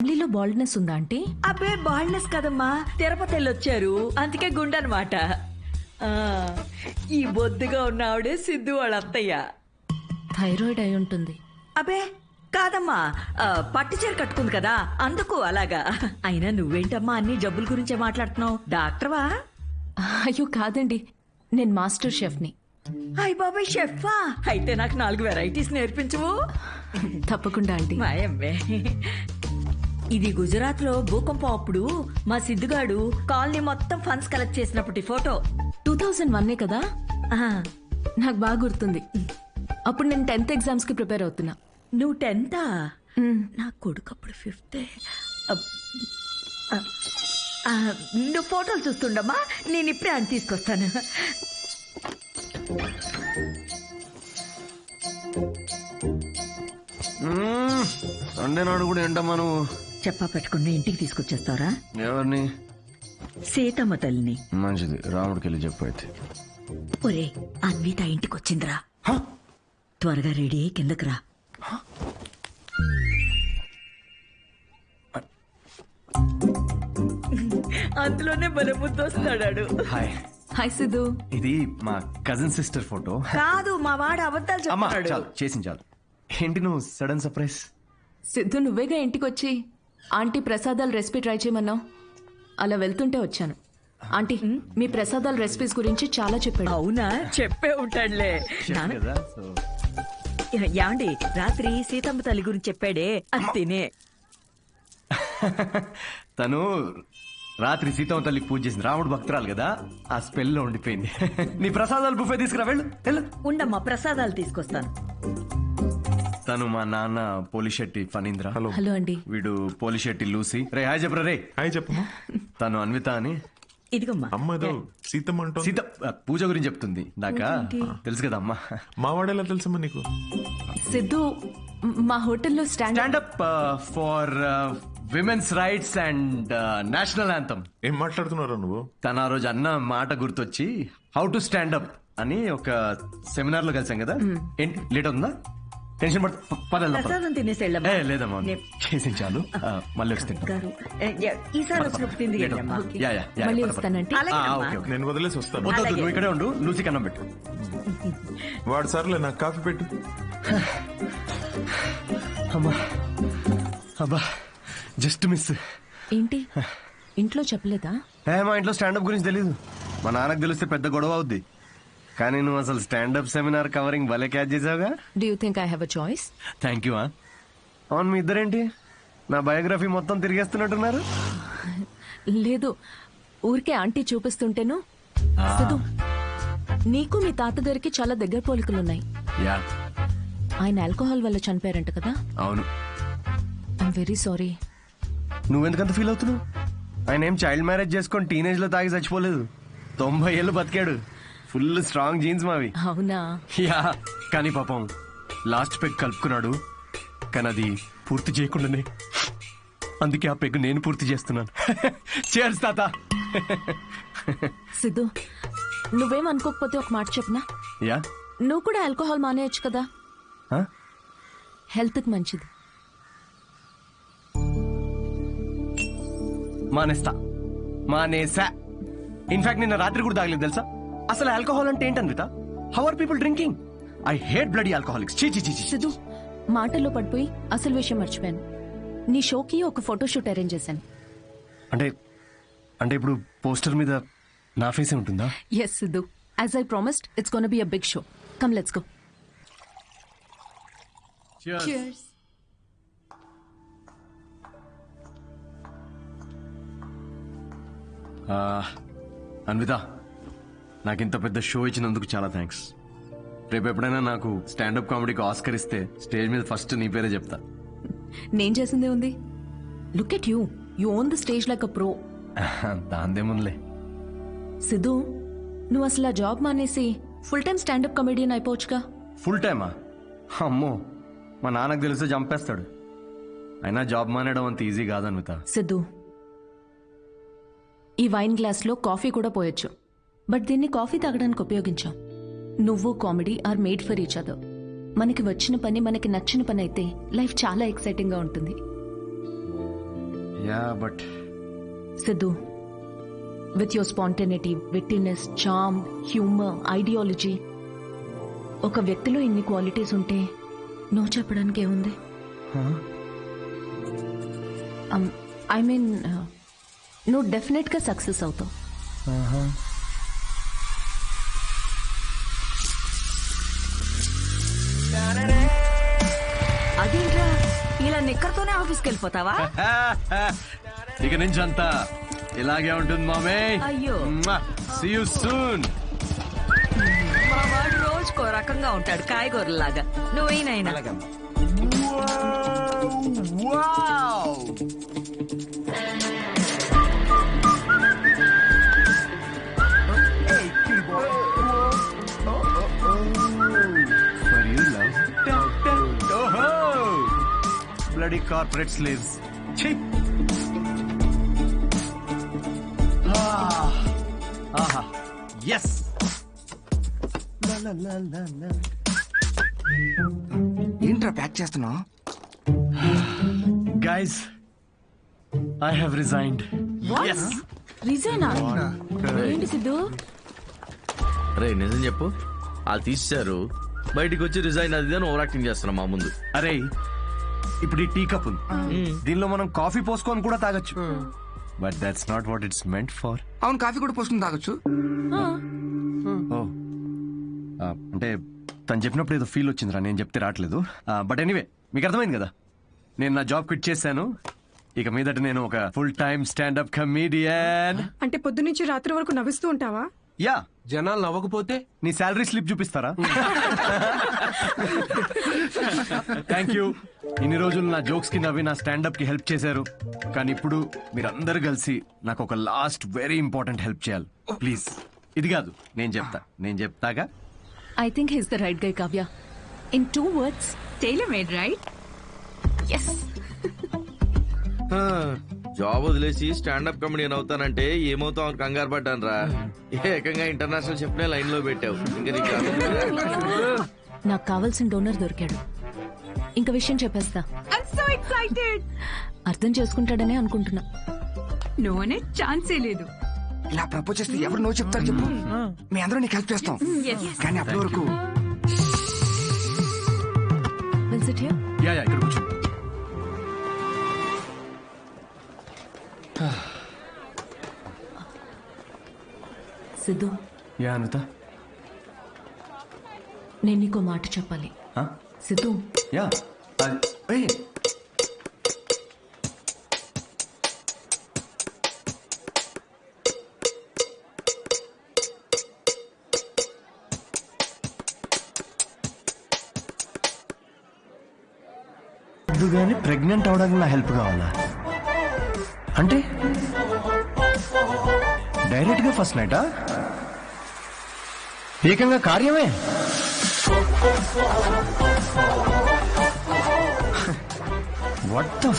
ఫ్యామిలీలో బాల్డ్నెస్ ఉందా అంటే? అబ్బే బాల్నెస్ కదమ్మా, తిరుపతి వెళ్ళొచ్చారు అందుకే గుండెనమాట. ఈ బొద్దుగా ఉన్న ఆవిడే సిద్ధు వాళ్ళ అత్తయ్య. థైరాయిడ్ అయి ఉంటుంది. అబ్బే కాదమ్మా, పట్టు చీర కట్టుకుంది కదా అందుకు అలాగా. అయినా నువ్వేంటమ్మా అన్ని జబ్బుల గురించే మాట్లాడుతున్నావు? డాక్టర్వా? అయ్యో కాదండి, నేను మాస్టర్ షెఫ్ని. అయ్ బాబాయ్ షెఫా, అయితే నాకు 4 వెరైటీస్ నేర్పించవు? తప్పకుండా ఆంటీ. మాయమ్మే. ఇది గుజరాత్ లో భూకంపం అప్పుడు మా సిద్ధుగాడు కాలనీ మొత్తం ఫండ్స్ కలెక్ట్ చేసినప్పటి ఫోటో. 2001 కదా? ఆ, నాకు బాగా గుర్తుంది. అప్పుడు నేను 10th ఎగ్జామ్స్ కి ప్రిపేర్ అవుతున్నా. నువ్వు 10th? మ్, నా కొడుకు అప్పుడు 5th. నువ్వు ఫోటోలు చూస్తుండమ్మా, నేను ఇప్పుడే అని తీసుకొస్తాను. సండే నాడు కూడా ఏంటమ్మా నువ్వు? చెప్పా పెట్టుకుని ఇంటికి తీసుకొచ్చేస్తారా? ఎవరిని? సీతమ్మ తల్లిని. మంచిది, రాముడికి వెళ్ళి చెప్పు అయితే. ఒరే అన్విత ఇంటికి వచ్చిందిరా, త్వరగా రెడీ అయ్యి కిందకి రా. అందులోనే బలముద్దు వస్తాడాడు. Hi, hi Siddhu. ఇది మా కజిన్ సిస్టర్ ఫోటో. కాదు మా వాడు అబద్ధాలు అమ్మా చెప్తాడు. చాలు, చేసింది చాలు. ఏంటి నువ్వు సడన్ సర్ప్రైజ్? సిద్ధు నువ్వేగా ఇంటికి వచ్చి ఆంటీ ప్రసాదాల రెసిపీ ట్రై చేయమన్నావు. అలా వెళ్తుంటే వచ్చాను. ఆంటీ మీ ప్రసాదాల రెసిపీస్ గురించి చాలా చెప్పాడు. అవునా, చెప్పే ఉంటాడులే. నాన్న, కదా సో యాండి రాత్రి సీతమ్మ తల్లి గురించి చెప్పాడే అది తినే. తను రాత్రి సీతమ్మ తల్లికి పూజ చేసింది. రాముడు భక్తురాలు కదా, ఆ స్పెల్ లో ఉండిపోయింది. నీ ప్రసాదాలు బుఫే తీసుకురా, వెళ్ళు వెళ్ళు. ఉండమ్మా, ప్రసాదాలు తీసుకొస్తాను. తను మా నాన్న పోలిశెట్టి ఫణీంద్ర. హలో. హలో అండి. వీడు పోలిశెట్టి లూసి. రే హాయ్ చెప్పరా రే. హాయ్ చెప్పమ్మా. తను అన్విత అని. ఇదిగమ్మా. అమ్మ ఏదో సీతమ్మ అంటోంది. సీత పూజ గురించి చెప్తుంది. నాకా తెలుసు కదా అమ్మా. మా వాడేలా తెలుసమ్మా నీకు? సిద్ధు మా హోటల్లో stand up for women's rights and national anthem. ఏం మాట్లాడుతున్నారా నువ్వు? తన ఆ రోజు అన్న మాట గుర్తొచ్చి హౌ టు స్టాండప్ అని ఒక సెమినార్ లో కలిసాం కదా. ఏంటి లేట్ అవుతుందా? టెన్షన్ ప్రసాదం తినేసి వెళ్ళమ్మా. లేదమ్మా, చేసి చాలు. మళ్ళీ వస్తే గారు, ఈసారి వచ్చినప్పుడు తింది వెళ్ళమ్మా. మళ్ళీ వస్తానంటే. అలాగేనమ్మా. నేను వదిలేసి వస్తాను. అలాగే. నువ్వు ఇక్కడే ఉండు, లూసి కన్నం పెట్టు. వాడు సర్లే, నాకు కాఫీ పెట్టు. అమ్మా అబ్బా, జస్ట్ మిస్. ఏంటి ఇంట్లో చెప్పలేదా? మా ఇంట్లో స్టాండప్ గురించి తెలీదు. మా నాన్నకు తెలిస్తే పెద్ద గొడవ అవుద్ది. కానీ నువ్వు అసలు స్టాండప్ సెమినార్ కవరింగ్ భలే క్యాచ్ చేసావుగా. Do you think I have a choice? Thank you. అవును, మీ ఇద్దరేంటి నా బయోగ్రఫీ మొత్తం తిరిగేస్తున్నట్టున్నారు? లేదు, ఊరికే ఆంటీ చూపిస్తుంటేను. సిద్ధు నీకు మీ తాతగారికి చాలా దగ్గర పోలికలున్నాయి. యా, ఆయన ఆల్కహాల్ వల్ల చనిపోయారంట కదా? అవును. I'm very sorry. నువ్వెందుకంత ఫీల్ అవుతున్నావు? ఆయన ఏం చైల్డ్ మ్యారేజ్ చేసుకొని టీనేజ్ లో తాగి చచ్చిపోలేదు. 90 ఏళ్ళు బతికాడు. ఫుల్ స్ట్రాంగ్ జీన్స్ మావి. అవునా? యా, కానీ పాపం లాస్ట్ పెగ్ కలుపుకున్నాడు. కానీ అది పూర్తి చేయకుండానే, అందుకే ఆ పెగ్ నేను పూర్తి చేస్తున్నాను. చేర్స్ తాత. సిద్ధు నువ్వేం అనుకోకపోతే ఒక మాట చెప్పనా? యా. నువ్వు కూడా ఆల్కహాల్ మానేయచ్చు కదా, హెల్త్ కి మంచిది. మానేసా. ఇన్ఫాక్ట్ నిన్న రాత్రి కూడా తాగలేదు తెలుసా. అసలు ఆల్కహాల్ అంటే ఏంటన్విత? How are people drinking? I hate bloody alcoholics. చీ చీ చీ. సిద్ధు మాటల్లో పడిపోయి అసలు విషయం మర్చిపోయాను. నీ షోకి ఒక ఫోటోషూట్ అరేంజ్ చేశాను. అంటే ఇప్పుడు పోస్టర్ మీద నా ఫేసే ఉంటుందా? Yes Siddhu, as I promised it's gonna be a big show. Come let's go. Cheers. Anvitha, నాకింత పెద్ద షో ఇచ్చినందుకు చాలా థ్యాంక్స్. రేపు ఎప్పుడైనా నాకు స్టాండప్ కామెడీకి ఆస్కర్ ఇస్తే స్టేజ్ మీద ఫస్ట్ నీ పేరే చెప్తా. నేను చేసిందే ఉంది. Look at you, you own the stage like a pro. దాందేముందిలే. సిద్ధు నువ్వు అసలు ఆ జాబ్ మానేసి ఫుల్ టైం స్టాండప్ కమెడియన్ అయిపోవచ్చుగా. ఫుల్ టైమా? అమ్మో, మా నాన్నకు తెలిస్తే చంపేస్తాడు. అయినా జాబ్ మానేయడం అంత ఈజీ కాదన్విత. సిద్ధు ఈ వైన్ గ్లాస్ లో కాఫీ కూడా పోయొచ్చు, బట్ దీన్ని కాఫీ తాగడానికి ఉపయోగించాం. నువ్వు comedy are made for each other. మనకి వచ్చిన పని మనకి నచ్చిన పని అయితే లైఫ్ చాలా ఎక్సైటింగ్ గా ఉంటుంది. Yeah but Siddhu, with your spontaneity, wittiness, charm, humour, ideology, ఒక వ్యక్తిలో ఇన్ని క్వాలిటీస్ ఉంటే నువ్వు చెప్పడానికి ఏముంది? ఐ మీన్ నువ్వు డెఫినెట్గా సక్సెస్ అవుతావు. అదేంట్రా ఇలా నిక్కర్తోనే ఆఫీస్కి వెళ్ళిపోతావా? ఇక నుంచి అంతా ఇలాగే ఉంటుంది మామే. అయ్యో. See you soon. మా వాడు రోజుకో రకంగా ఉంటాడు, కాయగూరలాగా. నువ్వేనైనా For you, love. Oh-ho! Bloody corporate slaves. Chhi! Aha! Yes! ఏంట్రా ప్యాక్ చేస్తున్నావు? Guys, I have resigned. Yes! రిజైనా? ఏంటి సిద్ధు? రే నిజం చెప్పు, వాళ్ళు తీసేశారు, బయటికి వచ్చి రిజైన్ అది అని ఓవర్ యాక్టింగ్ చేస్తున్నా మా ముందు. అరే ఇప్పుడు ఈ టీ కప్ ఉంది, దీనిలో మనం కాఫీ పోసుకొని కూడా తాగొచ్చు. But that's not what it's meant for. అవును, కాఫీ కూడా పోసుకుని తాగొచ్చు. ఓ అంటే తను చెప్పినప్పుడు ఏదో ఫీల్ వచ్చిందిరా, నేను చెప్తే రావట్లేదు. బట్ ఎనీవే, మీకు అర్థమైంది కదా, నేను నా జాబ్ క్విట్ చేశాను. ఇక మీదట నేను ఒక ఫుల్ టైమ్ స్టాండప్ కమీడియన్. అంటే పొద్దునుంచి రాత్రి వరకు నవ్విస్తూ ఉంటావా? యా. జనాలు నవ్వకపోతే నీ శాలరీ స్లిప్ చూపిస్తారా? Thank you. ఇన్ని రోజులు నా జోక్స్ కి నవ్వి నా స్టాండప్ కి హెల్ప్ చేశారు, కానీ ఇప్పుడు మీరందరూ కలిసి నాకు ఒక లాస్ట్ వెరీ ఇంపార్టెంట్ హెల్ప్ చేయాలి ప్లీజ్. ఇది కాదు, నేను చెప్తాగా. I think he's the right guy, Kavya. In 2 words, tailor made, right? Yes. Job వదిలేసి స్టాండప్ కమెడియన్ అవుతానంటే ఏమవుతావు అని కంగారు పడ్డాను రా. ఏకంగా ఇంటర్నేషనల్ షెఫ్ నే లైన్ లో పెట్టావు. ఇంకా నీకు నాకు కావాల్సిన డోనర్ దొరికాడు. ఇంక విషయం చెప్పేస్తా. So excited. అర్థం చేసుకుంటాడనే అనుకుంటున్నా. నోనే ఛాన్సే లేదు. ఇలా ప్రపోజ్ చేస్తే ఎవరు నో చెప్తారు చెప్పు? మీ అందరూ నీకు హెల్ప్ చేస్తాం, కానీ అప్పటి వరకు Will sit here? యా ఇక్కడ కూర్చో. సిద్ధు, యా అనిత. నేను నీకో మాట చెప్పాలి. సిద్ధు, యా. ఏయ్ కానీ ప్రెగ్నెంట్ అవడానికి నా హెల్ప్ కావాలా? అంటే డైరెక్ట్ గా ఫస్ట్ నైటా? ఏకంగా కార్యమే. వాట్ ద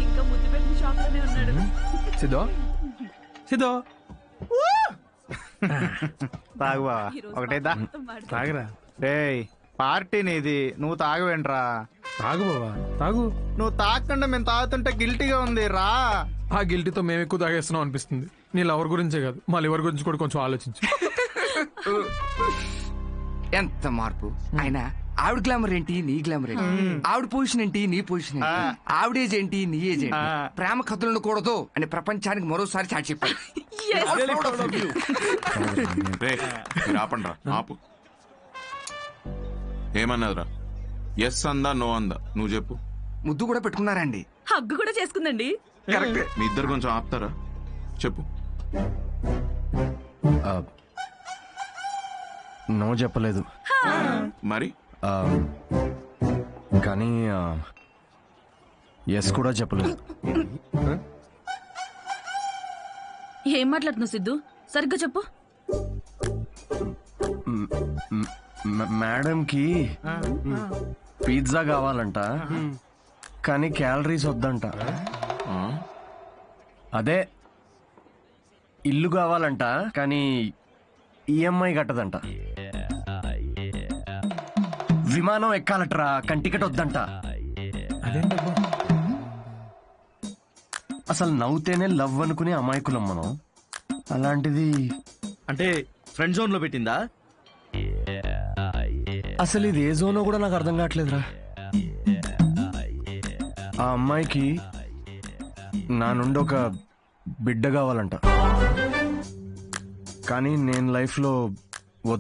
ఇంకా ముద్దు పెట్టిన షాప్ లోనే ఉన్నాడు. సిద్ధో తాగు బావా, ఒకటేదా తాగరా. రేయ్, పార్టీ నీది, నువ్వు తాగవేంట్రా? తాగు బావా తాగు. నువ్వు తాగకుండా మేము తాగుతుంటే గిల్టీగా ఉంది రా. ఆ గిల్టీతో మేము ఎక్కువ తాగేస్తున్నాం అనిపిస్తుంది. నీ లవర్ గురించే కాదు, మా లివర్ గురించి కూడా కొంచెం ఆలోచించు. ఎంత మార్పు అయినా ఆవిడ గ్లామర్ ఏంటి, నీ గ్లామర్ ఏంటి? ఆవిడ పొజిషన్ ఏంటి, నీ పొజిషన్ ఏంటి? ఆవిడ ఏజ్ ఏంటి, నీ ఏజ్ ఏంటి? ప్రేమ కథలు ఉండకూడదు అని ప్రపంచానికి మరోసారి చాటి చెప్పారు. ఆపండ్రా, ఆపు. ఏమన్నదిరా? ఎస్ అందా, నో అందా? నువ్వు చెప్పు. ముద్దు కూడా పెట్టుకున్నారండి. హగ్గు కూడా చేసుకుందండి. కరెక్ట్. మీ ఇద్దరు కొంచెం ఆపుతారా? చెప్పు. నో చెప్పలేదు, మరి కానీ ఎస్ కూడా చెప్పలేదు. ఏం మాట్లాడుతున్నావు సిద్ధు? సరిగ్గా చెప్పు. మేడంకి పిజ్జా కావాలంట, కానీ క్యాలరీస్ వద్దంట. ఆ? అదే ఇల్లు కావాలంట కానీ ఈఎంఐ కట్టదంట. విమానం ఎక్కాలట్రా కానీ టికెట్ వద్దంట. అసలు నవ్వుతేనే లవ్ అనుకునే అమాయకులం మనం. అలాంటిది అంటే ఫ్రెండ్ జోన్ లో పెట్టిందా? అసలు ఇది ఏ జోనో కూడా నాకు అర్థం కావట్లేదురా. ఆ అమ్మాయికి నా నుండి ఒక బిడ్డ కావాలంట కానీ నేను లైఫ్లో వద్ద